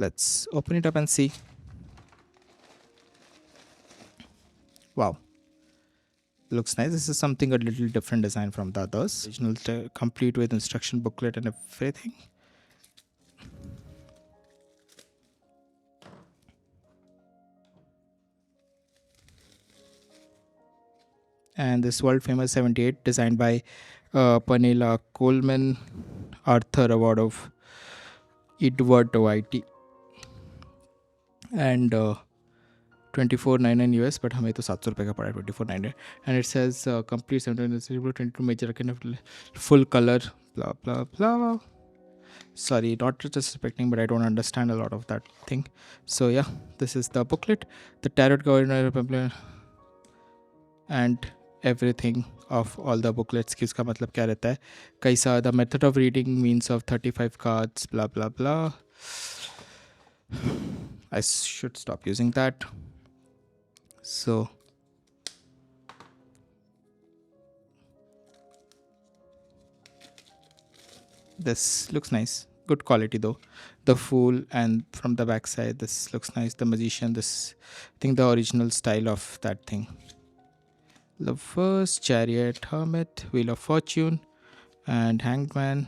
Let's open it up and see. Wow, looks nice. This is something a little different design from the others. Original complete with instruction booklet and everything. And this world famous 78 designed by Pernilla Coleman, Arthur Award of Edward Whitey, and 2499 US, but हमें तो 700 रुपये का पड़ा 2499, and it says complete 722 major full color blah blah blah. Sorry, not disrespecting, but I don't understand a lot of that thing. So yeah, this is the booklet, the tarot card and everything of all the booklets. कि उसका मतलब क्या रहता है, कैसा the method of reading, means of 35 cards, blah blah blah. I should stop using that. So this looks nice, good quality though. The Fool, and from the back side this looks nice. The Magician, this I think the original style of that thing. Lovers, Chariot, Hermit, Wheel of Fortune and Hanged Man.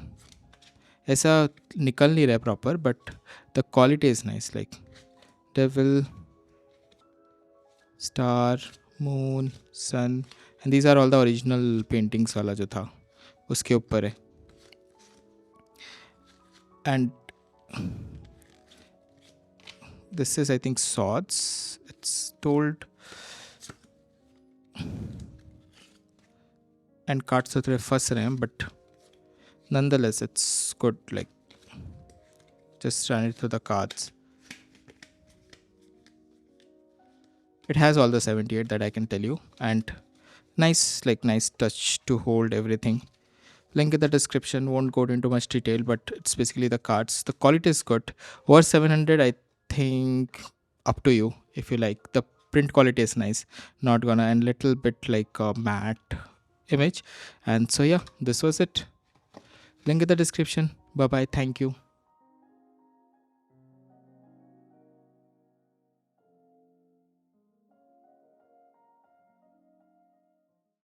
ऐसा निकल नहीं रहा है proper, but the quality is nice. Like Devil, Star, Moon, Sun, and these are all the original paintings वाला जो था उसके ऊपर है. And this is I think Swords. It's told, and cards तो थोड़े फंस रहे हैं, but nonetheless it's good. Like just run it through the cards. It has all the 78 that I can tell you, and nice, like nice touch to hold everything. Link in the description. Won't go into much detail, but it's basically the cards. The quality is good. Over 700, I think, up to you if you like. The print quality is nice, not gonna, and little bit like a matte image. And so yeah, this was it. Link in the description. Bye bye. Thank you.